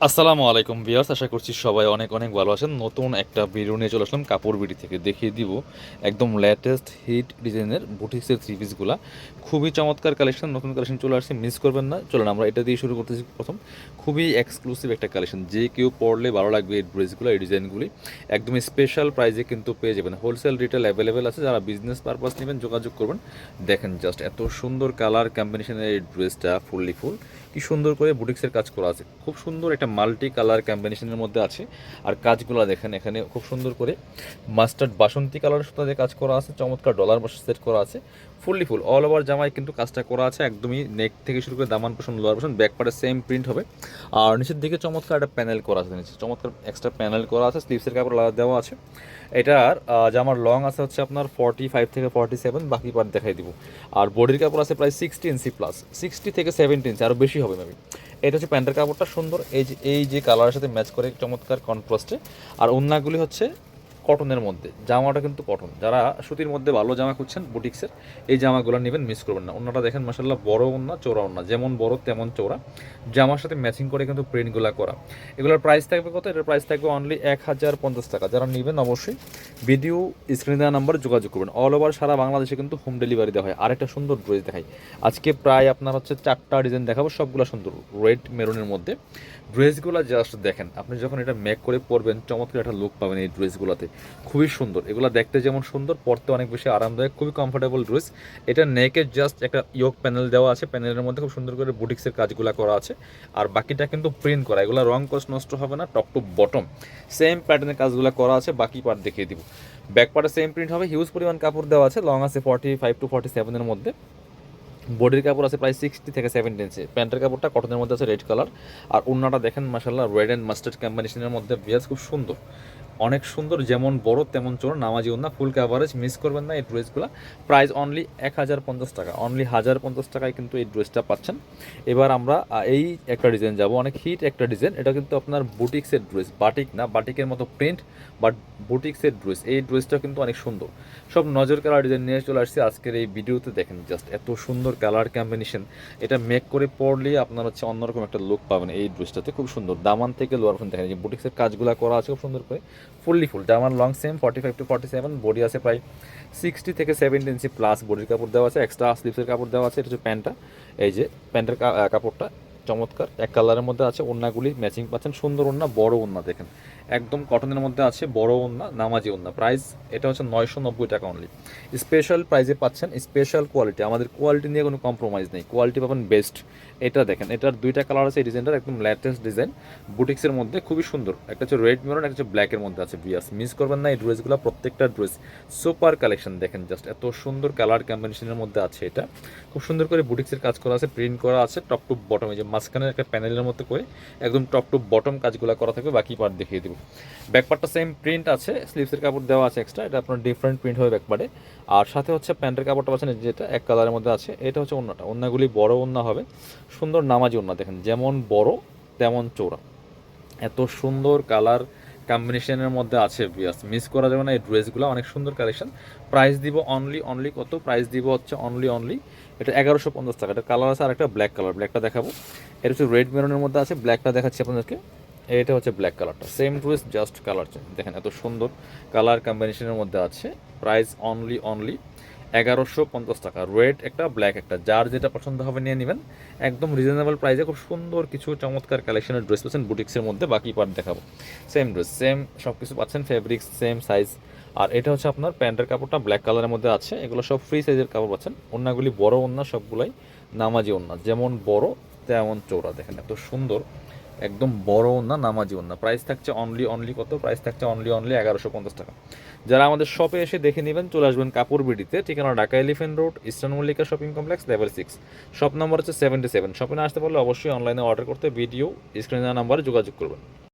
আসসালামু আলাইকুম ভিউয়ার্স, আশা করছি সবাই অনেক অনেক ভালো আছেন। নতুন একটা ভিডিও নিয়ে চলে আসলাম কাপড় বিডি থেকে। দেখিয়ে দিব একদম লেটেস্ট হিট ডিজাইনের বুটিক্সের থ্রি পিসগুলা। খুবই চমৎকার কালেকশন, নতুন কালেকশন চলে আসছে, মিস করবেন না। চলুন আমরা এটা দিয়ে শুরু করতেছি। প্রথম খুবই এক্সক্লুসিভ একটা কালেকশন, যে কেউ পরলে ভালো লাগবে এই ড্রেসগুলো, এই ডিজাইনগুলি একদম স্পেশাল প্রাইজে কিন্তু পেয়ে যাবেন। হোলসেল রিটেল অ্যাভেলেবেল আছে, যারা বিজনেস পারপাস নেবেন যোগাযোগ করবেন। দেখেন জাস্ট এত সুন্দর কালার কম্বিনেশনের এই ড্রেসটা, ফুললি ফুল কি সুন্দর করে বুটিক্সের কাজ করা আছে। খুব সুন্দর একটা মাল্টি কালার কম্বিনেশনের মধ্যে আছে। আর কাজগুলো দেখেন, এখানে খুব সুন্দর করে মাস্টার্ড বাসন্তী কালারের সাথে কাজ করা আছে, চমৎকার ডলার বসে সেট করা আছে। ফুললি ফুল অল ওভার জামায় কিন্তু কাজটা করা আছে, একদমই নেক থেকে শুরু করে দামান পোষণ, লোয়ার পোষণ, ব্যাক পার্টে সেম প্রিন্ট হবে। আর নিচের দিকে চমৎকার একটা প্যানেল করা আছে, নিচে চমৎকার এক্সট্রা প্যানেল করা আছে, স্লিভসের কাপড় আলাদা দেওয়া আছে। এটার জামার লং আছে হচ্ছে আপনার 45 থেকে 47, বাকি পার্ট দেখাই দিব। আর বডির কাপড় আছে প্রায় 60 ইঞ্চি প্লাস, 60 থেকে 70 ইঞ্চি, আরও বেশি হবে মেবি। এটা হচ্ছে প্যান্টের কাপড়টা সুন্দর, এই যে কালারের সাথে ম্যাচ করে চমৎকার কন্ট্রাস্টে। আর ওড়নাগুলি হচ্ছে কটনের মধ্যে, জামাটা কিন্তু কটন। যারা সুতির মধ্যে ভালো জামা খুঁজছেন বুটিক্সের, এই জামাগুলো নেবেন, মিস করবেন না। ওড়নাটা দেখেন মাশাআল্লাহ, বড় ওড়না, চওড়া ওড়না, যেমন বড় তেমন চওড়া। জামার সাথে ম্যাচিং করে কিন্তু প্রিন্টগুলো করা। এগুলোর প্রাইস থাকবে কত? এটার প্রাইস থাকবে অনলি 1050 টাকা। যারা নেবেন অবশ্যই ভিডিও স্ক্রিনে দেওয়া নাম্বারে যোগাযোগ করবেন। অল ওভার সারা বাংলাদেশে কিন্তু হোম ডেলিভারি দেওয়া হয়। আরেকটা সুন্দর ড্রেস দেখাই আজকে, প্রায় আপনার হচ্ছে 4টা ডিজাইন দেখাবো, সবগুলো সুন্দর রেড মেরুনের মধ্যে। ড্রেসগুলো জাস্ট দেখেন, আপনি যখন এটা মেক করে পরবেন চমৎকার একটা লুক পাবেন এই ড্রেসগুলোতে। খুবই সুন্দর, এগুলো দেখতে যেমন সুন্দর, পরতে অনেক বেশি আরামদায়ক, খুবই কমফোর্টেবল ড্রেস। এটা নেকে জাস্ট একটা ইয়োক প্যানেল দেওয়া আছে, প্যানেলের মধ্যে খুব সুন্দর করে বুটিক্সের কাজগুলো করা আছে। আর বাকিটা কিন্তু প্রিন্ট করা, এগুলো রং কস্ট নষ্ট হবে না। টপ টু বটম সেম প্যাটার্নের কাজগুলো করা আছে, বাকি পার্ট দেখিয়ে দিব। ব্যাক পার্টে সেম প্রিন্ট হবে, হিউজ পরিমাণ কাপড় দেওয়া আছে, লং আছে 45 to 47 মধ্যে। বডির কাপড় আছে প্রায় 60 থেকে 70 ইঞ্চি। প্যান্টের কাপড়টা কটনের মধ্যে আছে, রেড কালার। আর ওড়নাটা দেখেন মাশাআল্লাহ, রেড অ্যান্ড মাস্টার্ড কম্বিনেশনের মধ্যে বিয়াজ, খুব সুন্দর, অনেক সুন্দর, যেমন বড় তেমন চোর, নামাজি ওড়না, ফুল কাভারেজ, মিস করবেন না এই ড্রেসগুলো। প্রাইস অনলি 1050 টাকা, অনলি 1050 টাকায় কিন্তু এই ড্রেসটা পাচ্ছেন। এবার আমরা এই একটা ডিজাইন যাব, অনেক হিট একটা ডিজাইন। এটা কিন্তু আপনার বুটিক্সের ড্রেস, বাটিক না, বাটিকের মতো প্রিন্ট, বাট বুটিক্সের ড্রেস। এই ড্রেসটা কিন্তু অনেক সুন্দর, সব নজর কালার ডিজাইন নিয়ে চলে আসছে আজকের এই ভিডিওতে। দেখেন জাস্ট এত সুন্দর কালার কম্বিনেশন, এটা মেক করে পরলে আপনার হচ্ছে অন্যরকম একটা লুক পাবেন এই ড্রেসটাতে। খুব সুন্দর, দামান থেকে লোয়ার পর্যন্ত দেখেন যে বুটিক্সের কাজগুলো করা আছে খুব সুন্দর করে, ফুললি ফুল। জামার লং সেম 45 to 47, বডি আছে প্রায় 60 থেকে 70 ইঞ্চি প্লাস, বডির কাপড় দেওয়া আছে, এক্সট্রা স্লিভসের কাপড় দেওয়া আছে। এটা হচ্ছে প্যান্টটা, এই যে প্যান্টের কাপড়টা চমৎকার এক কালারের মধ্যে আছে। ওড়নাগুলি ম্যাচিং পাচ্ছেন, সুন্দর ওড়না, বড় ওড়না দেখেন, একদম কটনের মধ্যে আছে, বড় ওড়না, নামাজি ওড়না। প্রাইস এটা হচ্ছে 990 টাকা অনলি। স্পেশাল প্রাইসে পাচ্ছেন, স্পেশাল কোয়ালিটি, আমাদের কোয়ালিটি নিয়ে কোনো কম্প্রোমাইজ নেই, কোয়ালিটি পাবেন বেস্ট। এটা দেখেন, এটার দুইটা কালার আছে, এই ডিজাইনটার একদম লেটেস্ট ডিজাইন বুটিক্সের মধ্যে, খুবই সুন্দর। একটা হচ্ছে রেড মেরুন, একটা হচ্ছে ব্ল্যাকের মধ্যে আছে। বিয়াস মিস করবেন না এই ড্রেসগুলো, প্রত্যেকটা ড্রেস সুপার কালেকশন। দেখেন জাস্ট এত সুন্দর কালার কম্বিনেশনের মধ্যে আছে। এটা খুব সুন্দর করে বুটিক্সের কাজ করা আছে, প্রিন্ট করা আছে, টপ টু বটম, এই যে মাঝখানের একটা প্যানেলের মতো করে একদম টপ টু বটম কাজগুলো করা থাকবে। বাকি পার্ট দেখিয়ে দিব। ব্যাক পার্টটা সেম প্রিন্ট আছে, স্লিভসের কাপড় দেওয়া আছে এক্সট্রা, এটা আপনার ডিফারেন্ট প্রিন্ট হবে ব্যাক পার্টে। আর সাথে হচ্ছে প্যান্টের কাপড়টা পাচ্ছেন যেটা এক কালারের মধ্যে আছে। এটা হচ্ছে ওড়নাটা, ওড়নাগুলি বড় ওড়না হবে, সুন্দর নামাজি ওড়না, দেখেন যেমন বড় তেমন চৌড়া, এত সুন্দর কালার কম্বিনেশনের মধ্যে আছে। বিয়াস মিস করা যাবে না এই ড্রেসগুলো, অনেক সুন্দর কালেকশন। প্রাইস দিব অনলি কত? প্রাইস দিব হচ্ছে অনলি এটা 1150 টাকা। এটা কালার আছে আর একটা ব্ল্যাক কালার, ব্ল্যাকটা দেখাবো। এটা হচ্ছে রেড মেরুনের মধ্যে আছে, ব্ল্যাকটা দেখাচ্ছি আপনাদেরকে। এটা হচ্ছে ব্ল্যাক কালারটা, same dress just colour change. দেখেন এত সুন্দর কালার কম্বিনেশনের মধ্যে আছে। প্রাইস অনলি 1150 টাকা। রেড একটা, ব্ল্যাক একটা, যার যেটা পছন্দ হবে নিয়ে নেবেন। একদম রিজনেবল প্রাইসে খুব সুন্দর কিছু চমৎকার কালেকশনের ড্রেস পাচ্ছেন বুটিক্সের মধ্যে। বাকি পার্ট দেখাবো, সেম ড্রেস, সেম সব কিছু পাচ্ছেন, ফেব্রিক্স সেম সাইজ। আর এটা হচ্ছে আপনার প্যান্টের কাপড়টা ব্ল্যাক কালারের মধ্যে আছে, এগুলো সব ফ্রি সাইজের কাপড় পাচ্ছেন। ওড়নাগুলি বড় ওড়না, সবগুলাই নামাজি ওড়না, যেমন বড় তেমন চৌড়া। দেখেন এত সুন্দর, একদম বড় ওড়না, নামাজি ওড়না। প্রাইস থাকছে অনলি কত? প্রাইস থাকছে অনলি 1150 টাকা। যারা আমাদের শপে এসে দেখে নেবেন চলে আসবেন কাপড় বিডিতে, ঠিকানা Dhaka elephant road, eastern Mallika shopping complex, level 6, shop number হচ্ছে 77। শপে না আসতে পারলে অবশ্যই অনলাইনে অর্ডার করতে ভিডিও স্ক্রিনে নাম্বারে যোগাযোগ করবেন।